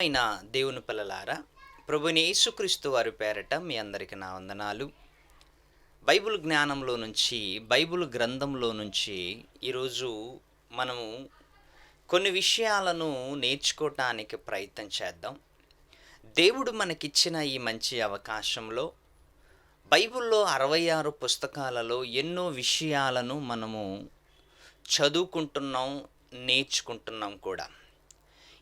అయిన దేవుని పిల్లలారా, ప్రభువైన యేసుక్రీస్తు వారి పేరట మీ అందరికి నా వందనాలు. బైబిల్ జ్ఞానంలో నుంచి, బైబిల్ గ్రంథంలో నుంచి ఈరోజు మనము కొన్ని విషయాలను నేర్చుకోవటానికి ప్రయత్నం చేద్దాం. దేవుడు మనకిచ్చిన ఈ మంచి అవకాశంలో బైబిల్లో 66 పుస్తకాలలో ఎన్నో విషయాలను మనము చదువుకుంటున్నాం, నేర్చుకుంటున్నాం కూడా.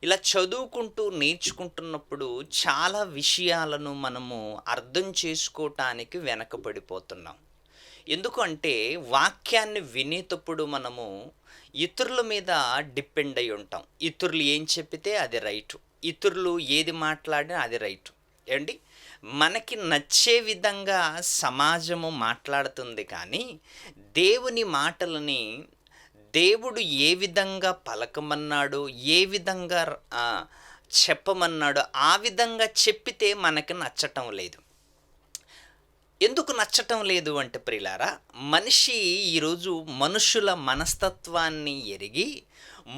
ఇలా చదువుకుంటూ నేర్చుకుంటున్నప్పుడు చాలా విషయాలను మనము అర్థం చేసుకోవటానికి వెనకబడిపోతున్నాం. ఎందుకు అంటే వాక్యాన్ని వినేటప్పుడు మనము ఇతరుల మీద డిపెండ్ అయి ఉంటాం. ఇతరులు ఏం చెప్పితే అది రైటు, ఇతరులు ఏది మాట్లాడినా అది రైటు. ఏమండి, మనకి నచ్చే విధంగా సమాజము మాట్లాడుతుంది, కానీ దేవుని మాటలని దేవుడు ఏ విధంగా పలకమన్నాడో, ఏ విధంగా చెప్పమన్నాడో ఆ విధంగా చెప్పితే మనకి నచ్చటం లేదు. ఎందుకు నచ్చటం లేదు అంటే ప్రియులారా, మనిషి ఈరోజు మనుషుల మనస్తత్వాన్ని ఎరిగి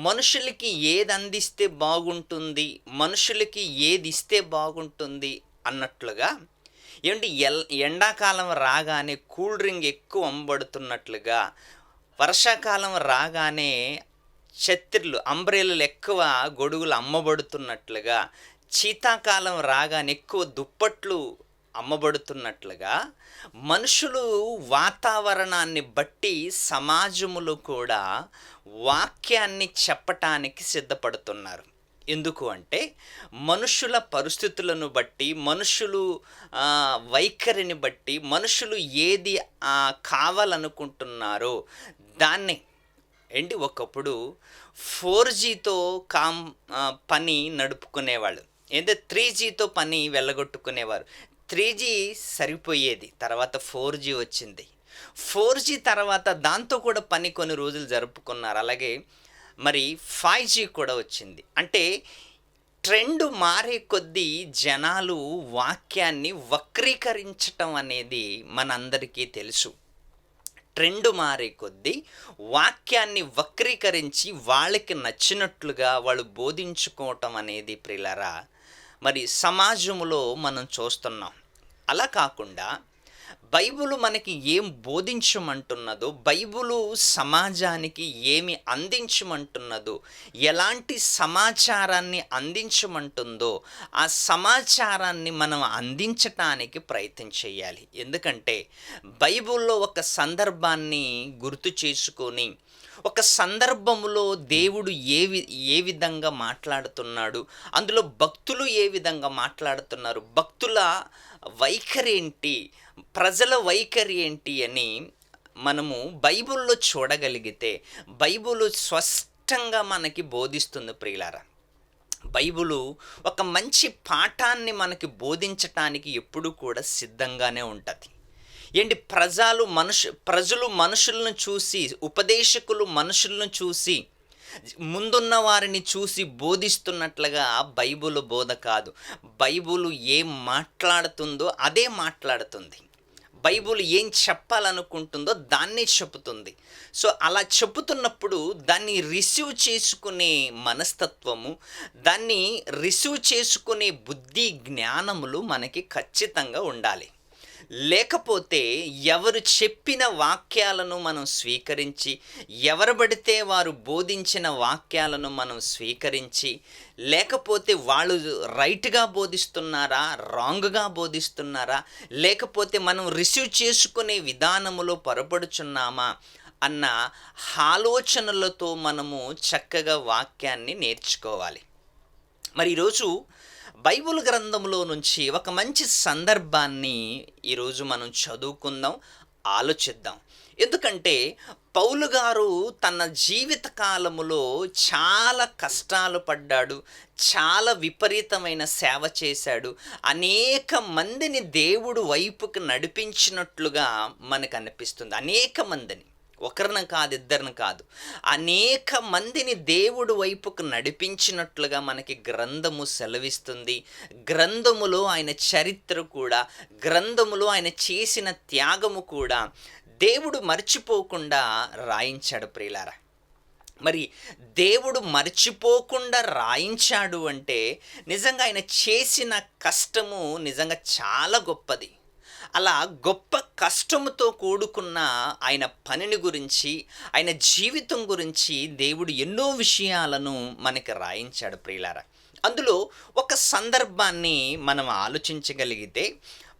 మనుషులకి ఏది అందిస్తే బాగుంటుంది, మనుషులకి ఏది ఇస్తే బాగుంటుంది అన్నట్లుగా, ఏమంటే ఎండాకాలం రాగానే కూల్ డ్రింక్ ఎక్కువ అమ్మబడుతున్నట్లుగా, వర్షాకాలం రాగానే ఛత్రులు, అంబ్రెల్లాలు ఎక్కువ, గొడుగులు అమ్మబడుతున్నట్లుగా, శీతాకాలం రాగానే ఎక్కువ దుప్పట్లు అమ్మబడుతున్నట్లుగా, మనుషులు వాతావరణాన్ని బట్టి సమాజములో కూడా వాక్యాన్ని చెప్పటానికి సిద్ధపడుతున్నారు. ఎందుకు అంటే మనుషుల పరిస్థితులను బట్టి, మనుషులు వైఖరిని బట్టి, మనుషులు ఏది కావాలనుకుంటున్నారో దాన్ని ఒకప్పుడు 4Gతో పని నడుపుకునేవాళ్ళు, ఏదో 3Gతో పని వెళ్ళగొట్టుకునేవారు. 3G సరిపోయేది, తర్వాత 4G వచ్చింది. 4G తర్వాత దాంతో కూడా పని కొన్ని రోజులు జరుపుకున్నారు. అలాగే మరి 5G కూడా వచ్చింది. అంటే ట్రెండ్ మారే కొద్దీ జనాలు వాక్యాన్ని వక్రీకరించటం అనేది మనందరికీ తెలుసు. ట్రెండ్ మారే కొద్దీ వాక్యాన్ని వక్రీకరించి వాళ్ళకి నచ్చినట్లుగా వాళ్ళు బోధించుకోవటం అనేది ప్రియులారా మరి సమాజంలో మనం చూస్తున్నాం. అలా కాకుండా బైబిలు మనకి ఏం బోధించమంటున్నదో, బైబిలు సమాజానికి ఏమి అందించమంటున్నదో, ఎలాంటి సమాచారాన్ని అందించమంటుందో ఆ సమాచారాన్ని మనం అందించటానికి ప్రయత్నం చేయాలి. ఎందుకంటే బైబిల్లో ఒక సందర్భాన్ని గుర్తు చేసుకొని, ఒక సందర్భములో దేవుడు ఏ విధంగా మాట్లాడుతున్నాడు, అందులో భక్తులు ఏ విధంగా మాట్లాడుతున్నారు, భక్తుల వైఖరి ఏంటి, ప్రజల వైఖరి ఏంటి అని మనము బైబిల్లో చూడగలిగితే బైబిలు స్పష్టంగా మనకి బోధిస్తుంది ప్రియులారా. బైబిలు ఒక మంచి పాఠాన్ని మనకి బోధించటానికి ఎప్పుడు కూడా సిద్ధంగానే ఉంటుంది. ప్రజలు మనుషులను చూసి, ఉపదేశకులు మనుషులను చూసి, ముందున్న వారిని చూసి బోధిస్తున్నట్లుగా బైబిల్ బోధ కాదు. బైబిల్ ఏం మాట్లాడుతుందో అదే మాట్లాడుతుంది. బైబిల్ ఏం చెప్పాలనుకుంటుందో దాన్నే చెబుతుంది. సో అలా చెబుతున్నప్పుడు దాన్ని రిసీవ్ చేసుకునే మనస్తత్వము, దాన్ని రిసీవ్ చేసుకునే బుద్ధి, జ్ఞానములు మనకి ఖచ్చితంగా ఉండాలి. లేకపోతే ఎవరు చెప్పిన వాక్యాలను మనం స్వీకరించి, ఎవరు పడితే వారు బోధించిన వాక్యాలను మనం స్వీకరించి, లేకపోతే వాళ్ళు రైట్గా బోధిస్తున్నారా, రాంగ్గా బోధిస్తున్నారా, లేకపోతే మనం రిసీవ్ చేసుకునే విధానములో పొరపడుచున్నామా అన్న ఆలోచనలతో మనము చక్కగా వాక్యాన్ని నేర్చుకోవాలి. మరి ఈరోజు బైబిల్ గ్రంథంలో నుంచి ఒక మంచి సందర్భాన్ని ఈరోజు మనం చదువుకుందాం, ఆలోచిద్దాం. ఎందుకంటే పౌలు గారు తన జీవిత కాలములో చాలా కష్టాలు పడ్డాడు, చాలా విపరీతమైన సేవ చేశాడు, అనేక మందిని దేవుడు వైపుకి నడిపించినట్లుగా మనకు అనిపిస్తుంది. అనేక మందిని, ఒకరిని కాదు, ఇద్దరిని కాదు, అనేక మందిని దేవుడు వైపుకు నడిపించినట్లుగా మనకి గ్రంథము సెలవిస్తుంది. గ్రంథములో ఆయన చరిత్ర కూడా, గ్రంథములో ఆయన చేసిన త్యాగము కూడా దేవుడు మర్చిపోకుండా రాయించాడు ప్రియులారా. మరి దేవుడు మర్చిపోకుండా రాయించాడు అంటే నిజంగా ఆయన చేసిన కష్టము నిజంగా చాలా గొప్పది. అలా గొప్ప కష్టముతో కూడుకున్న ఆయన పనిని గురించి, ఆయన జీవితం గురించి దేవుడు ఎన్నో విషయాలను మనకి రాయించాడు ప్రియులారా. అందులో ఒక సందర్భాన్ని మనం ఆలోచించగలిగితే,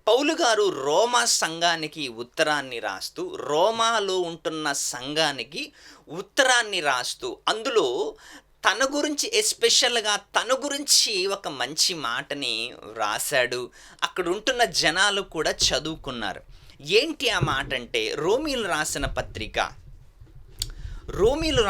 పౌలు గారు రోమా సంఘానికి ఉత్తరాన్ని రాస్తూ, రోమాలో ఉంటున్న సంఘానికి ఉత్తరాన్ని రాస్తూ, అందులో తన గురించి ఎస్పెషల్‌గా తన గురించి ఒక మంచి మాటని వ్రాసాడు. అక్కడ ఉంటున్న జనాలు కూడా చదువుకున్నారు. ఏంటి ఆ మాట అంటే, రోమీలు రాసిన పత్రిక రోమీలు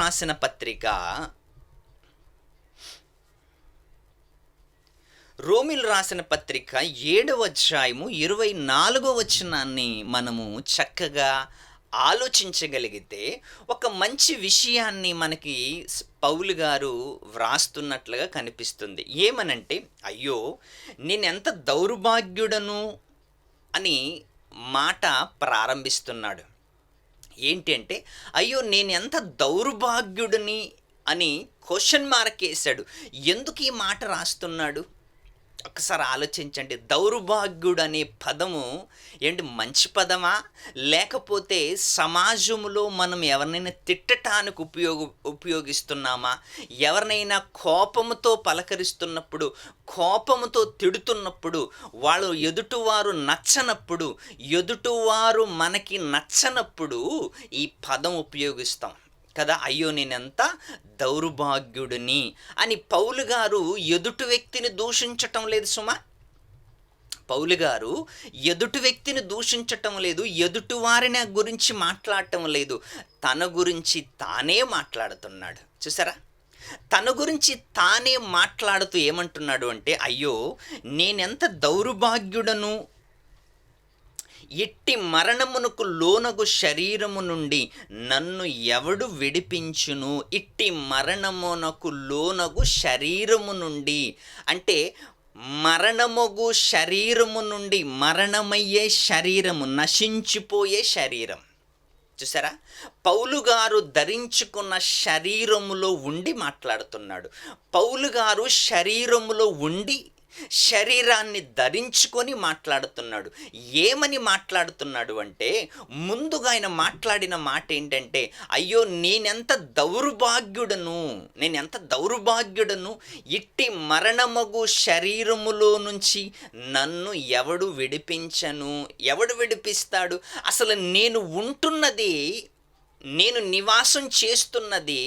రాసిన పత్రిక 7వ అధ్యాయము 24వ వచనాన్ని మనము చక్కగా ఆలోచించగలిగితే ఒక మంచి విషయాన్ని మనకి పౌలు గారు వ్రాస్తున్నట్లుగా కనిపిస్తుంది. ఏమనంటే, అయ్యో నేనెంత దౌర్భాగ్యుడను అని మాట ప్రారంభిస్తున్నాడు. ఏంటి అంటే, అయ్యో నేనెంత దౌర్భాగ్యుడిని అని క్వశ్చన్ మార్క్ వేశాడు. ఎందుకు ఈ మాట రాస్తున్నాడు? ఒకసారి ఆలోచించండి. దౌర్భాగ్యుడు అనే పదము ఏంటి, మంచి పదమా? లేకపోతే సమాజంలో మనం ఎవరినైనా తిట్టటానికి ఉపయోగిస్తున్నామా? ఎవరినైనా కోపముతో పలకరిస్తున్నప్పుడు, కోపముతో తిడుతున్నప్పుడు, వాళ్ళు ఎదుటివారు మనకి నచ్చనప్పుడు ఈ పదం ఉపయోగిస్తాం కదా. అయ్యో నేనెంత దౌర్భాగ్యుడిని అని పౌలు గారు ఎదుటి వ్యక్తిని దూషించటం లేదు సుమా. పౌలు గారు ఎదుటి వ్యక్తిని దూషించటం లేదు, ఎదుటి వారిని గురించి మాట్లాడటం లేదు, తన గురించి తానే మాట్లాడుతున్నాడు. చూసారా, తన గురించి తానే మాట్లాడుతూ ఏమంటున్నాడు అంటే, అయ్యో నేనెంత దౌర్భాగ్యుడను, ఇట్టి మరణమునకు లోనగు శరీరము నుండి నన్ను ఎవడు విడిపించును? ఇట్టి మరణమునకు లోనగు శరీరము నుండి అంటే మరణమగు శరీరము నుండి, మరణమయ్యే శరీరము, నశించిపోయే శరీరం. చూసారా, పౌలు గారు ధరించుకున్న శరీరములో ఉండి మాట్లాడుతున్నాడు. పౌలు గారు శరీరములో ఉండి శరీరాన్ని ధరించుకొని మాట్లాడుతున్నాడు. ఏమని మాట్లాడుతున్నాడు అంటే, ముందుగా ఆయన మాట్లాడిన మాట ఏంటంటే, అయ్యో నేనెంత దౌర్భాగ్యుడను, ఇట్టి మరణమగు శరీరములో నుంచి నన్ను ఎవడు విడిపిస్తాడు? అసలు నేను నివాసం చేస్తున్నది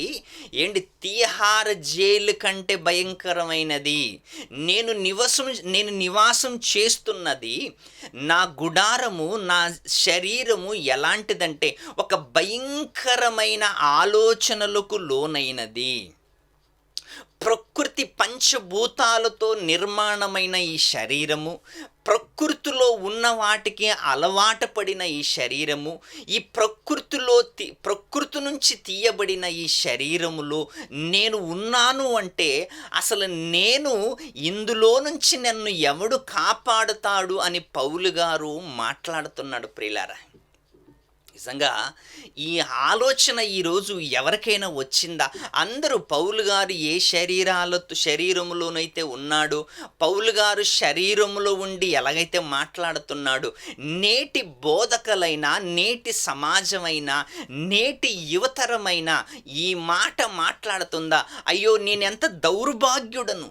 ఏంటి, తిహార్ జైలు కంటే భయంకరమైనది. నేను నివాసం చేస్తున్నది, నా గుడారము, నా శరీరము ఎలాంటిదంటే ఒక భయంకరమైన ఆలోచనలకు లోనైనది. ప్రకృతి పంచభూతాలతో నిర్మాణమైన ఈ శరీరము, ప్రకృతిలో ఉన్న వాటికి అలవాటు పడిన ఈ శరీరము, ఈ ప్రకృతి నుంచి తీయబడిన ఈ శరీరములో నేను ఉన్నాను అంటే, అసలు ఇందులో నుంచి నన్ను ఎవడు కాపాడుతాడు అని పౌలు గారు మాట్లాడుతున్నాడు ప్రియులారా. నిజంగా ఈ ఆలోచన ఈరోజు ఎవరికైనా వచ్చిందా? అందరూ పౌలు గారు ఏ శరీరములోనైతే ఉన్నాడో, పౌలు గారు శరీరములో ఉండి ఎలాగైతే మాట్లాడుతున్నాడో, నేటి బోధకులైనా, నేటి సమాజమైనా, నేటి యువతరమైనా ఈ మాట మాట్లాడుతుందా? అయ్యో నేనెంత దౌర్భాగ్యుడను,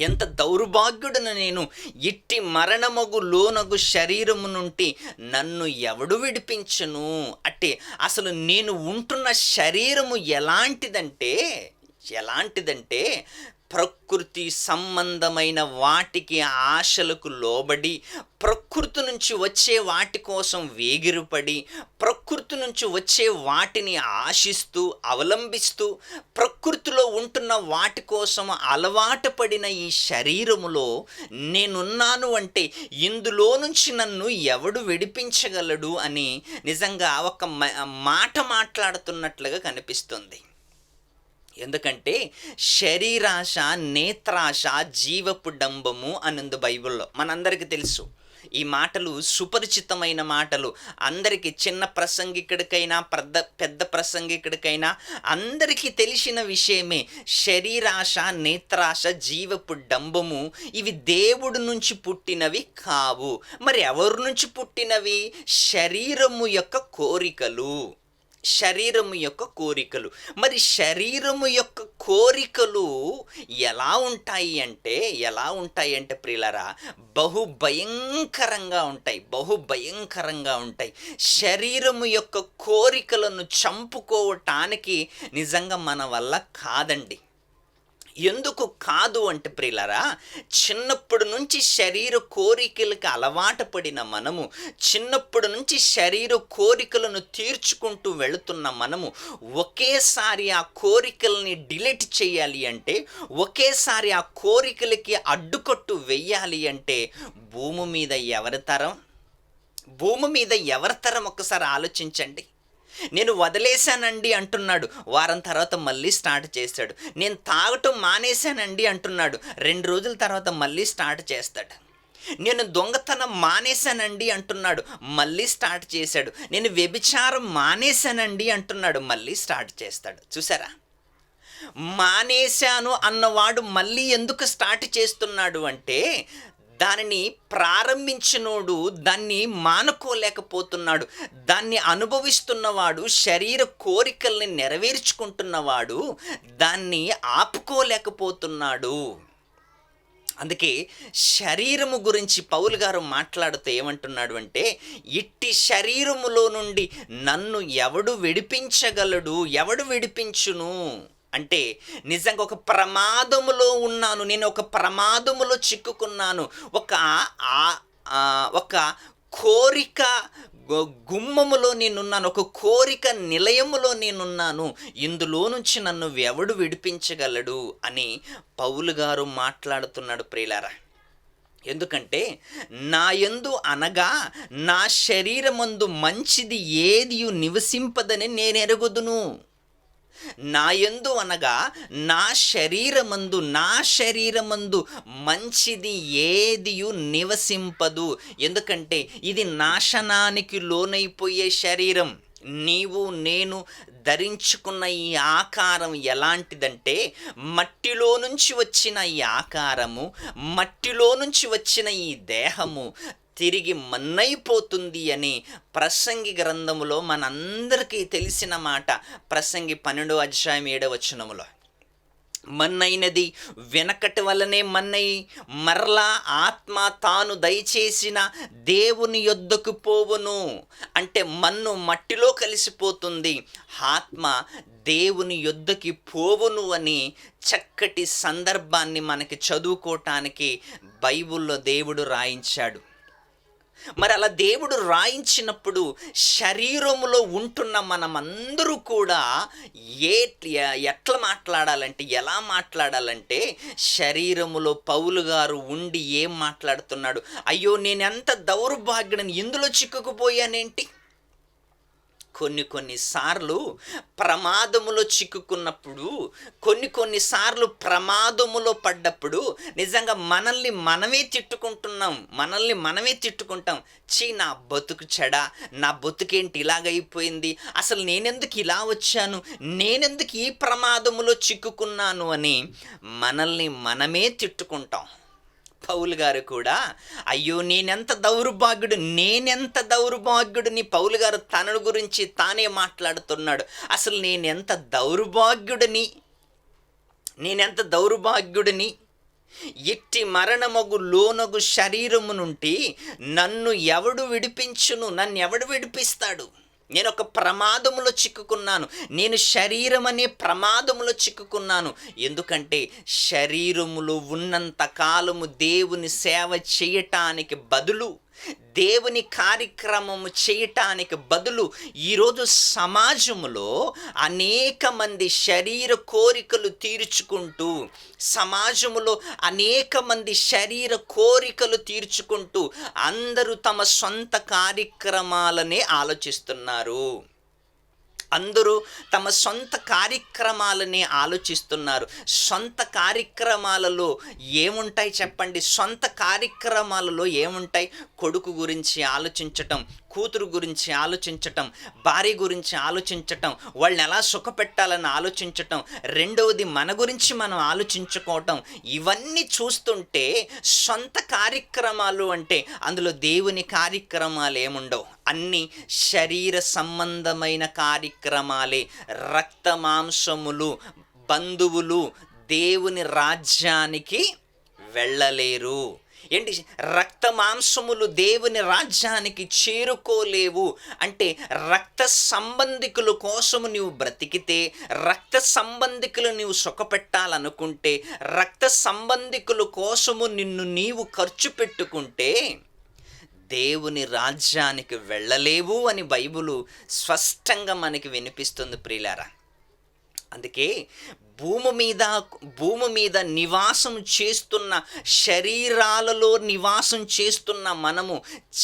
ఎంత దౌర్భాగ్యుడను నేను, ఇట్టి మరణమగు లోనగు శరీరము నుండి నన్ను ఎవడు విడిపించును? అంటే అసలు నేను ఉంటున్న శరీరము ఎలాంటిదంటే ప్రకృతి సంబంధమైన వాటికి ఆశలకు లోబడి, ప్రకృతి నుంచి వచ్చే వాటి కోసం వేగిరపడి, ప్రకృతి నుంచి వచ్చే వాటిని ఆశిస్తూ అవలంబిస్తూ, ప్రకృతిలో ఉంటున్న వాటి కోసం అలవాటు పడిన ఈ శరీరములో నేనున్నాను అంటే ఇందులో నుంచి నన్ను ఎవడు విడిపించగలడు అని నిజంగా ఒక మాట మాట్లాడుతున్నట్లుగా కనిపిస్తుంది. ఎందుకంటే శరీరాశ, నేత్రాశ జీవపు డంబము అనుంది బైబిల్లో, మనందరికీ తెలుసు. ఈ మాటలు సుపరిచితమైన మాటలు. అందరికీ, చిన్న ప్రసంగికుడికైనా పెద్ద ప్రసంగికుడికైనా అందరికీ తెలిసిన విషయమే. శరీరాశ, నేత్రాశ, జీవపు డంబము ఇవి దేవుడి నుంచి పుట్టినవి కావు. మరి ఎవరి నుంచి పుట్టినవి? శరీరము యొక్క కోరికలు. శరీరము యొక్క కోరికలు. మరి శరీరము యొక్క కోరికలు ఎలా ఉంటాయి అంటే ప్రియులారా, బహుభయంకరంగా ఉంటాయి. శరీరము యొక్క కోరికలను చంపుకోవటానికి నిజంగా మన వల్ల కాదండి. ఎందుకు కాదు అంటే ప్రియులారా, చిన్నప్పటి నుంచి శరీర కోరికలకు అలవాటు పడిన మనము, చిన్నప్పటి నుంచి శరీర కోరికలను తీర్చుకుంటూ వెళుతున్న మనము ఒకేసారి ఆ కోరికల్ని డిలీట్ చేయాలి అంటే, ఒకేసారి ఆ కోరికలకి అడ్డుకట్టు వెయ్యాలి అంటే భూమి మీద ఎవరి తరం ఒక్కసారి ఆలోచించండి. నేను వదిలేశానండి అంటున్నాడు, వారం తర్వాత మళ్ళీ స్టార్ట్ చేస్తాడు. నేను తాగటం మానేశానండి అంటున్నాడు, 2 రోజుల తర్వాత మళ్ళీ స్టార్ట్ చేస్తాడు. నేను దొంగతనం మానేశానండి అంటున్నాడు, మళ్ళీ స్టార్ట్ చేశాడు. నేను వ్యభిచారం మానేశానండి అంటున్నాడు, మళ్ళీ స్టార్ట్ చేస్తాడు. చూసారా? మానేశాను అన్నవాడు మళ్ళీ ఎందుకు స్టార్ట్ చేస్తున్నాడు అంటే, దానిని ప్రారంభించినోడు దాన్ని మానుకోలేకపోతున్నాడు. దాన్ని అనుభవిస్తున్నవాడు, శరీర కోరికల్ని నెరవేర్చుకుంటున్నవాడు దాన్ని ఆపుకోలేకపోతున్నాడు. అందుకే శరీరము గురించి పౌలు గారు మాట్లాడుతూ ఏమంటున్నాడు అంటే, ఇట్టి శరీరములో నుండి నన్ను ఎవడు విడిపించును అంటే, నిజంగా ఒక ప్రమాదములో ఉన్నాను, నేను ఒక ప్రమాదములో చిక్కుకున్నాను. ఒక కోరిక గుమ్మములో నేనున్నాను, ఒక కోరిక నిలయములో నేనున్నాను. ఇందులో నుంచి నన్ను ఎవడు విడిపించగలడు అని పౌలు గారు మాట్లాడుతున్నాడు ప్రియులారా. ఎందుకంటే, నా యందు అనగా నా శరీరమందు మంచిది ఏదియు నివసింపదని నేను ఎరుగుదును. నా యందు అనగా నా శరీరమందు మంచిది ఏదియు నివసింపదు. ఎందుకంటే ఇది నాశనానికి లోనైపోయే శరీరం. నీవు నేను ధరించుకున్న ఈ ఆకారం ఎలాంటిదంటే, మట్టిలో నుంచి వచ్చిన ఈ ఆకారము, మట్టిలో నుంచి వచ్చిన ఈ దేహము తిరిగి మన్నైపోతుంది అని ప్రసంగి గ్రంథములో మనందరికీ తెలిసిన మాట. ప్రసంగి 12:7 మన్నైనది వెనకటి వల్లనే మన్నయి మరలా ఆత్మ తాను దయచేసిన దేవుని యొద్దకు పోవును. అంటే మన్ను మట్టిలో కలిసిపోతుంది, ఆత్మ దేవుని యొద్దకి పోవును అని చక్కటి సందర్భాన్ని మనకి చదువుకోవటానికి బైబిల్లో దేవుడు రాయించాడు. మరి అలా దేవుడు రాయించినప్పుడు శరీరములో ఉంటున్న మనమందరూ కూడా ఎలా మాట్లాడాలంటే శరీరములో పౌలు గారు ఉండి ఏం మాట్లాడుతున్నాడు? అయ్యో, నేనెంత దౌర్భాగ్యుడని, ఇందులో చిక్కుకుపోయానేంటి? కొన్నిసార్లు ప్రమాదములో చిక్కుకున్నప్పుడు, కొన్నిసార్లు ప్రమాదములో పడ్డప్పుడు నిజంగా మనల్ని మనమే తిట్టుకుంటాం. నా బతుకు చెడా, నా బతుకేంటి ఇలాగైపోయింది, అసలు నేనెందుకు ఇలా వచ్చాను, నేనెందుకు ఈ ప్రమాదములో చిక్కుకున్నాను అని మనల్ని మనమే తిట్టుకుంటాం. పౌలు గారు కూడా అయ్యో నేనెంత దౌర్భాగ్యుడిని పౌలు గారు తన గురించి తానే మాట్లాడుతున్నాడు. అసలు నేనెంత దౌర్భాగ్యుడిని, ఇట్టి మరణమగు లోనగు శరీరము నుండి నన్ను ఎవడు విడిపిస్తాడు? నేను ఒక ప్రమాదములో చిక్కుకున్నాను, నేను శరీరం అనే ప్రమాదములో చిక్కుకున్నాను. ఎందుకంటే శరీరములో ఉన్నంత కాలము దేవుని సేవ చేయటానికి బదులు, దేవుని కార్యక్రమము చేయటానికి బదులు ఈరోజు సమాజంలో అనేక మంది శరీర కోరికలు తీర్చుకుంటూ, అందరూ తమ సొంత కార్యక్రమాలనే ఆలోచిస్తున్నారు. అందరూ తమ సొంత కార్యక్రమాలని ఆలోచిస్తున్నారు. సొంత కార్యక్రమాలలో ఏముంటాయి చెప్పండి? సొంత కార్యక్రమాలలో ఏముంటాయి? కొడుకు గురించి ఆలోచించటం, కూతురు గురించి ఆలోచించటం, భార్య గురించి ఆలోచించటం, వాళ్ళని ఎలా సుఖపెట్టాలని ఆలోచించటం, రెండవది మన గురించి మనం ఆలోచించుకోవటం. ఇవన్నీ చూస్తుంటే సొంత కార్యక్రమాలు అంటే అందులో దేవుని కార్యక్రమాలు ఏముండవు. అన్నీ శరీర సంబంధమైన కార్యక్రమాలే. రక్త మాంసములు, బంధువులు దేవుని రాజ్యానికి వెళ్ళలేరు. ఏంటి? రక్త మాంసములు దేవుని రాజ్యానికి చేరుకోలేవు అంటే రక్త సంబంధికుల కోసము నీవు బ్రతికితే, రక్త సంబంధికులు నీవు సుఖపెట్టాలనుకుంటే, రక్త సంబంధికుల కోసము నిన్ను నీవు ఖర్చు పెట్టుకుంటే దేవుని రాజ్యానికి వెళ్ళలేవు అని బైబిలు స్పష్టంగా మనకి వినిపిస్తుంది ప్రియులారా. అందుకే భూమి మీద నివాసం చేస్తున్న, శరీరాలలో నివాసం చేస్తున్న మనము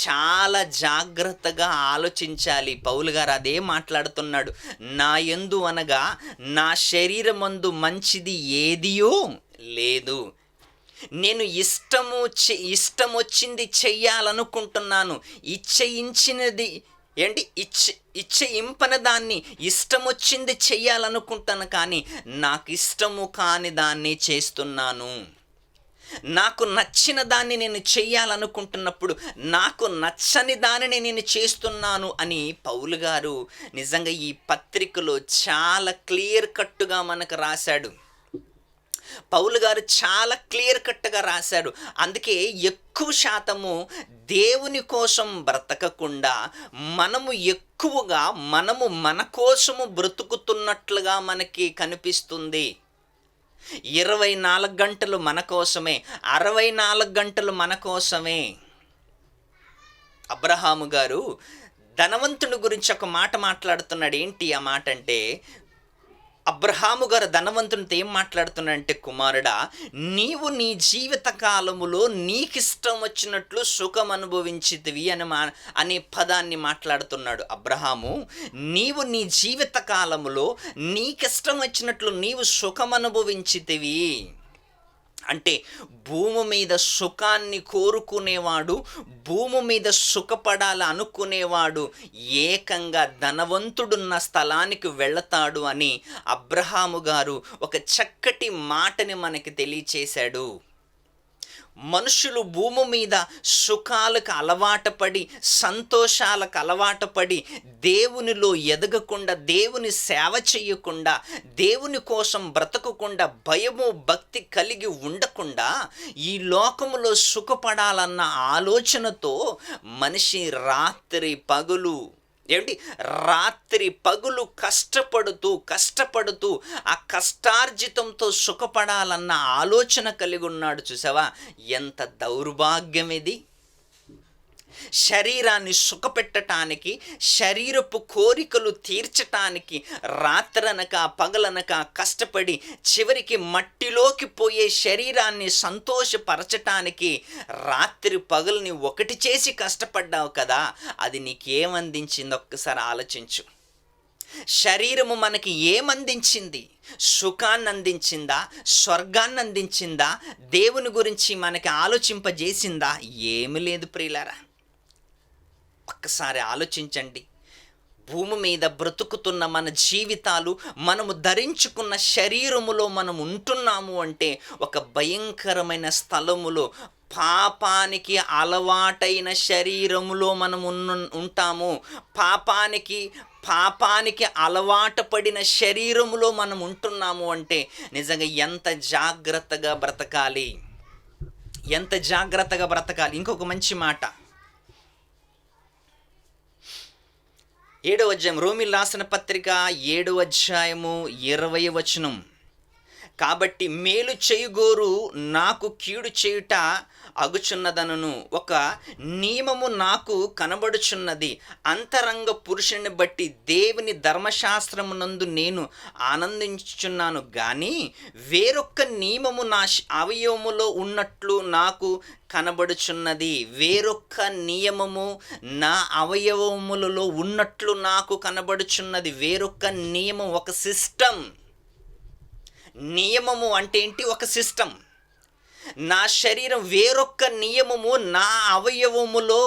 చాలా జాగ్రత్తగా ఆలోచించాలి. పౌలు గారు అదే మాట్లాడుతున్నాడు. నా యందు అనగా నా శరీరమందు మంచిది ఏదియో లేదు. నేను ఇష్టమొచ్చింది చెయ్యాలనుకుంటున్నాను. ఇచ్చయించినది ఇచ్చయింపన దాన్ని ఇష్టమొచ్చింది చెయ్యాలనుకుంటాను, కానీ నాకు ఇష్టము కాని దాన్ని చేస్తున్నాను. నాకు నచ్చిన దాన్ని నేను చెయ్యాలనుకుంటున్నప్పుడు నాకు నచ్చని దానిని నేను చేస్తున్నాను అని పౌలు గారు నిజంగా ఈ పత్రికలో చాలా క్లియర్ కట్టుగా మనకు రాశాడు. పౌలు గారు చాలా క్లియర్ కట్గా రాశాడు. అందుకే ఎక్కువ శాతము దేవుని కోసం బ్రతకకుండా మనము మన కోసము బ్రతుకుతున్నట్లుగా మనకి కనిపిస్తుంది. 24 గంటలు మన కోసమే, 64 గంటలు మన కోసమే. అబ్రహాము గారు ధనవంతుని గురించి ఒక మాట మాట్లాడుతున్నాడు. ఏంటి ఆ మాట అంటే, అబ్రహాము గారు ధనవంతునితో ఏం మాట్లాడుతున్నాడంటే, కుమారుడా, నీవు నీ జీవిత కాలములో నీకిష్టం వచ్చినట్లు సుఖం అనుభవించితివి అనే పదాన్ని మాట్లాడుతున్నాడు. అబ్రహాము, నీవు నీ జీవిత కాలములో నీకిష్టం వచ్చినట్లు నీవు సుఖం అనుభవించితివి అంటే భూమి మీద సుఖాన్ని కోరుకునేవాడు, భూమి మీద సుఖపడాలి అనుకునేవాడు ఏకంగా ధనవంతుడున్న స్థలానికి వెళతాడు అని అబ్రహాము గారు ఒక చక్కటి మాటని మనకి తెలియచేశాడు. మనుషులు భూమి మీద సుఖాలకు అలవాటు పడి, సంతోషాలకు అలవాటు పడి, దేవునిలో ఎదగకుండా, దేవుని సేవ చేయకుండా, దేవుని కోసం బ్రతకకుండా, భయము భక్తి కలిగి ఉండకుండా ఈ లోకములో సుఖపడాలన్న ఆలోచనతో మనిషి రాత్రి పగులు కష్టపడుతూ ఆ కష్టార్జితంతో సుఖపడాలన్న ఆలోచన కలిగి ఉన్నాడు. చూసావా ఎంత దౌర్భాగ్యం ఇది! శరీరాన్ని సుఖపెట్టడానికి, శరీరపు కోరికలు తీర్చటానికి రాత్రనక పగలనక కష్టపడి చివరికి మట్టిలోకి పోయే శరీరాన్ని సంతోషపరచటానికి రాత్రి పగలుని ఒకటి చేసి కష్టపడ్డావు కదా, అది నీకేమందించింది ఒక్కసారి ఆలోచించు. శరీరము మనకి ఏమందించింది? సుఖాన్ని అందించిందా? స్వర్గాన్ని అందించిందా? దేవుని గురించి మనకి ఆలోచింపజేసిందా? ఏమీ లేదు ప్రియులారా. ఒక్కసారి ఆలోచించండి. భూమి మీద బ్రతుకుతున్న మన జీవితాలు, మనము ధరించుకున్న శరీరములో మనం ఉంటున్నాము అంటే ఒక భయంకరమైన స్థలములో, పాపానికి అలవాటైన శరీరములో మనం ఉంటాము. పాపానికి అలవాటు పడిన శరీరములో మనం ఉంటున్నాము అంటే నిజంగా ఎంత జాగ్రత్తగా బ్రతకాలి. ఇంకొక మంచి మాట, 7వ అధ్యాయం, రోమీయులకు రాసిన పత్రిక 7వ అధ్యాయము 20వ వచనం. కాబట్టి మేలు చేయుగోరు నాకు కీడు చేయుట అగుచున్నదనను ఒక నియమము నాకు కనబడుచున్నది. అంతరంగ పురుషుని బట్టి దేవుని ధర్మశాస్త్రమునందు నేను ఆనందించుచున్నాను గాని వేరొక్క నియమము నా అవయవములో ఉన్నట్లు నాకు కనబడుచున్నది. వేరొక్క నియమము నా అవయవములలో ఉన్నట్లు నాకు కనబడుచున్నది. వేరొక్క నియమం, ఒక సిస్టమ్. నియమము అంటే ఏంటి? ఒక సిస్టమ్. నా శరీరం వేరొక్క నియమము నా అవయవములో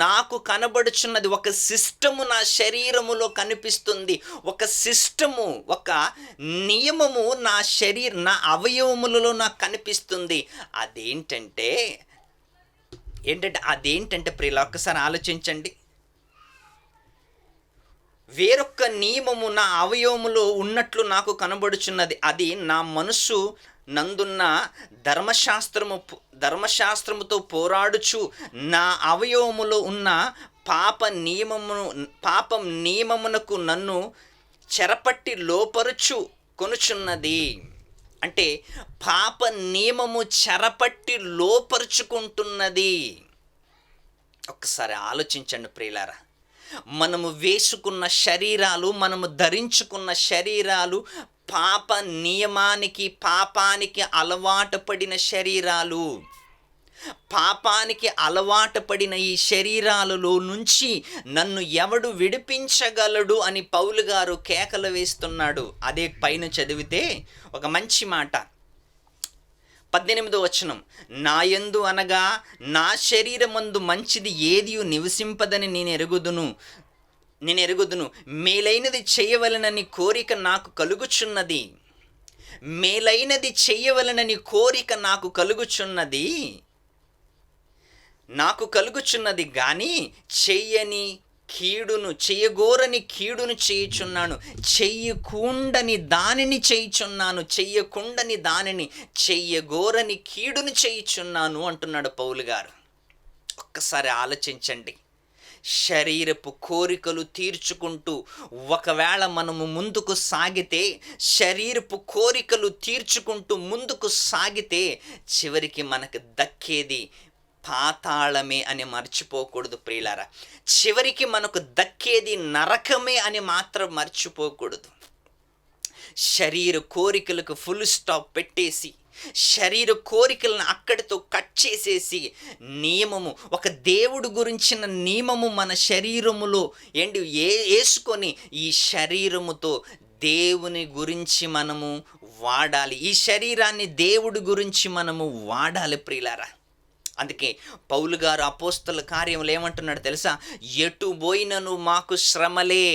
నాకు కనబడుచున్నది. ఒక సిస్టము నా శరీరములో కనిపిస్తుంది. ఒక సిస్టము, ఒక నియమము నా అవయవములలో నాకు కనిపిస్తుంది. అదేంటంటే ప్రియుల, ఒక్కసారి ఆలోచించండి. వేరొక్క నియమము నా అవయవములో ఉన్నట్లు నాకు కనబడుచున్నది. అది నా మనస్సు నందున్న ధర్మశాస్త్రముతో పోరాడుచు నా అవయవములో ఉన్న పాపం నియమమునకు నన్ను చెరపట్టి లోపరుచు కొనుచున్నది. అంటే పాప నియమము చెరపట్టి లోపరుచుకుంటున్నది. ఒక్కసారి ఆలోచించండి ప్రియులారా. మనము వేసుకున్న శరీరాలు, మనము ధరించుకున్న శరీరాలు పాప నియమానికి, పాపానికి అలవాటు పడిన శరీరాలు. పాపానికి అలవాటు పడిన ఈ శరీరాలలో నుంచి నన్ను ఎవడు విడిపించగలడు అని పౌలు గారు కేకలు వేస్తున్నాడు. అదే పైన చదివితే ఒక మంచి మాట, 18వ వచనం, నాయందు అనగా నా శరీరమందు మంచిది ఏదియు నివసింపదని నేను ఎరుగుదును. మేలైనది చేయవలనని కోరిక నాకు కలుగుచున్నది. మేలైనది చేయవలనని కోరిక నాకు కలుగుచున్నది గాని చేయగోరని కీడును చేయుచున్నాను. చెయ్యకుండని దానిని చెయ్యగోరని కీడును చేయుచున్నాను అంటున్నాడు పౌలు గారు. ఒక్కసారి ఆలోచించండి. శరీరపు కోరికలు తీర్చుకుంటూ ఒకవేళ మనము ముందుకు సాగితే, చివరికి మనకు దక్కేది పాతాళమే అని మర్చిపోకూడదు ప్రియులారా. చివరికి మనకు దక్కేది నరకమే అని మాత్రం మర్చిపోకూడదు. శరీర కోరికలకు ఫుల్ స్టాప్ పెట్టేసి, శరీర కోరికలను అక్కడితో కట్ చేసేసి, నియమము, ఒక దేవుడు గురించిన నియమము మన శరీరములో వేసుకొని ఈ శరీరముతో దేవుని గురించి మనము వాడాలి. ఈ శరీరాన్ని దేవుడి గురించి మనము వాడాలి ప్రియులారా. అందుకే పౌలు గారు అపోస్తల కార్యములు ఏమంటున్నాడు తెలుసా? ఎటు పోయినను మాకు శ్రమలే,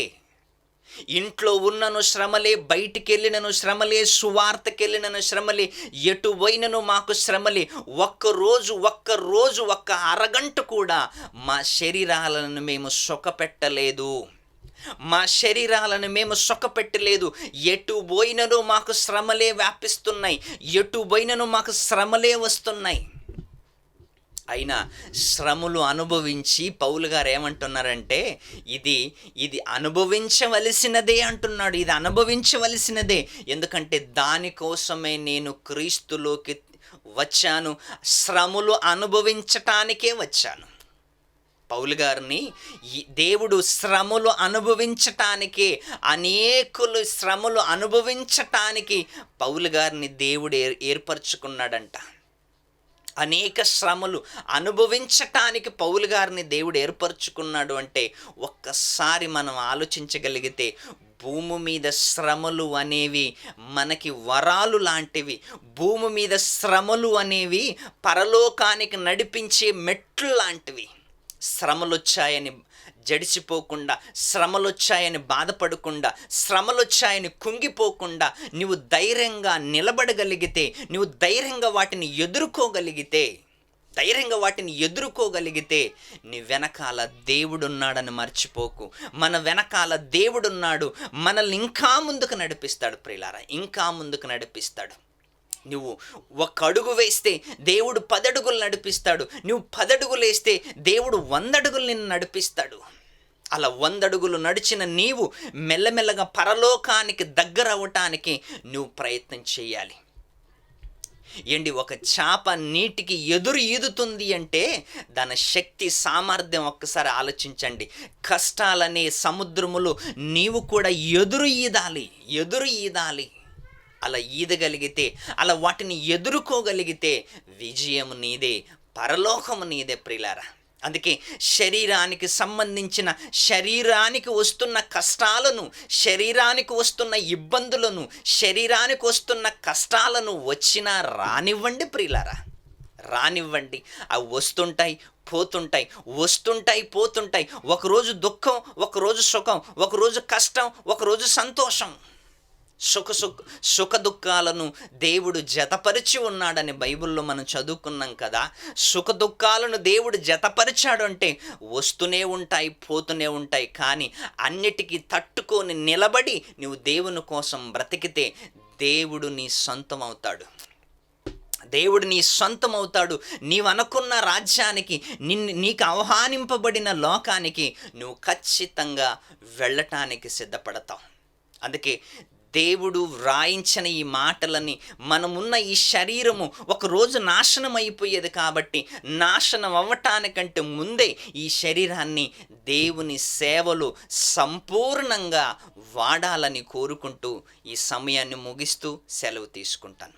ఇంట్లో ఉన్నను శ్రమలే, బయటికి వెళ్ళినను శ్రమలే, సువార్తకెళ్ళినను శ్రమలే, ఎటు పోయినను మాకు శ్రమలే. ఒక్క అరగంట కూడా మా శరీరాలను మేము సుఖపెట్టలేదు. ఎటు పోయినను మాకు శ్రమలే వ్యాపిస్తున్నాయి, ఎటు పోయినను మాకు శ్రమలే వస్తున్నాయి. అయినా శ్రమలు అనుభవించి పౌలు గారు ఏమంటున్నారంటే, ఇది అనుభవించవలసినదే అంటున్నాడు. ఇది అనుభవించవలసినదే, ఎందుకంటే దానికోసమే నేను క్రీస్తులోకి వచ్చాను, శ్రమలు అనుభవించటానికే వచ్చాను. పౌలు గారిని దేవుడు శ్రమలు అనుభవించటానికే, అనేకులు శ్రమలు అనుభవించటానికి పౌలు గారిని దేవుడు ఏర్పరచుకున్నాడంట. అనేక శ్రమలు అనుభవించటానికి పౌలు గారిని దేవుడు ఏర్పరచుకున్నాడు అంటే ఒక్కసారి మనం ఆలోచించగలిగితే, భూమి మీద శ్రమలు అనేవి మనకి వరాలు లాంటివి. భూమి మీద శ్రమలు అనేవి పరలోకానికి నడిపించే మెట్లు లాంటివి. శ్రమలొచ్చాయని జడిసిపోకుండా, శ్రమలొచ్చాయని బాధపడకుండా, శ్రమలొచ్చాయని కుంగిపోకుండా నువ్వు ధైర్యంగా నిలబడగలిగితే, నువ్వు ధైర్యంగా వాటిని ఎదుర్కోగలిగితే నీ వెనకాల దేవుడున్నాడని మర్చిపోకు. మన వెనకాల దేవుడున్నాడు, మనల్ని ఇంకా ముందుకు నడిపిస్తాడు ప్రియులారా, ఇంకా ముందుకు నడిపిస్తాడు. నువ్వు ఒక అడుగు వేస్తే దేవుడు 10 అడుగులు నడిపిస్తాడు. నువ్వు 10 అడుగులు వేస్తే దేవుడు 100 అడుగులు నిన్ను నడిపిస్తాడు. అలా 100 అడుగులు నడిచిన నీవు మెల్లమెల్లగా పరలోకానికి దగ్గర అవ్వటానికి నువ్వు ప్రయత్నం చేయాలి. ఏంటి, ఒక చేప నీటికి ఎదురు ఈదుతుంది అంటే దాని శక్తి సామర్థ్యం ఒక్కసారి ఆలోచించండి. కష్టాలనే సముద్రములో నీవు కూడా ఎదురు ఈదాలి. అలా ఈదగలిగితే, అలా వాటిని ఎదుర్కోగలిగితే విజయం నీదే, పరలోకము నీదే ప్రియులారా. అందుకే శరీరానికి వస్తున్న కష్టాలను, శరీరానికి వస్తున్న ఇబ్బందులను, శరీరానికి వస్తున్న కష్టాలను వచ్చినా రానివ్వండి ప్రియులారా, రానివ్వండి. అవి వస్తుంటాయి, పోతుంటాయి. ఒకరోజు దుఃఖం, ఒకరోజు సుఖం, ఒకరోజు కష్టం, ఒకరోజు సంతోషం. సుఖ దుఃఖాలను దేవుడు జతపరిచి ఉన్నాడని బైబిల్లో మనం చదువుకున్నాం కదా. సుఖ దుఃఖాలను దేవుడు జతపరిచాడు అంటే వస్తూనే ఉంటాయి, పోతూనే ఉంటాయి. కానీ అన్నిటికీ తట్టుకొని నిలబడి నువ్వు దేవుని కోసం బ్రతికితే దేవుడు నీ సొంతం అవుతాడు. నీవు అనుకున్న రాజ్యానికి, నీకు ఆహ్వానింపబడిన లోకానికి నువ్వు ఖచ్చితంగా వెళ్ళటానికి సిద్ధపడతావు. అందుకే దేవుడు వ్రాయించిన ఈ మాటలని, మనమున్న ఈ శరీరము ఒకరోజు నాశనం అయిపోయేది కాబట్టి నాశనం అవ్వటానికంటే ముందే ఈ శరీరాన్ని దేవుని సేవలో సంపూర్ణంగా వాడాలని కోరుకుంటూ ఈ సమయాన్ని ముగిస్తూ సెలవు తీసుకుంటాను.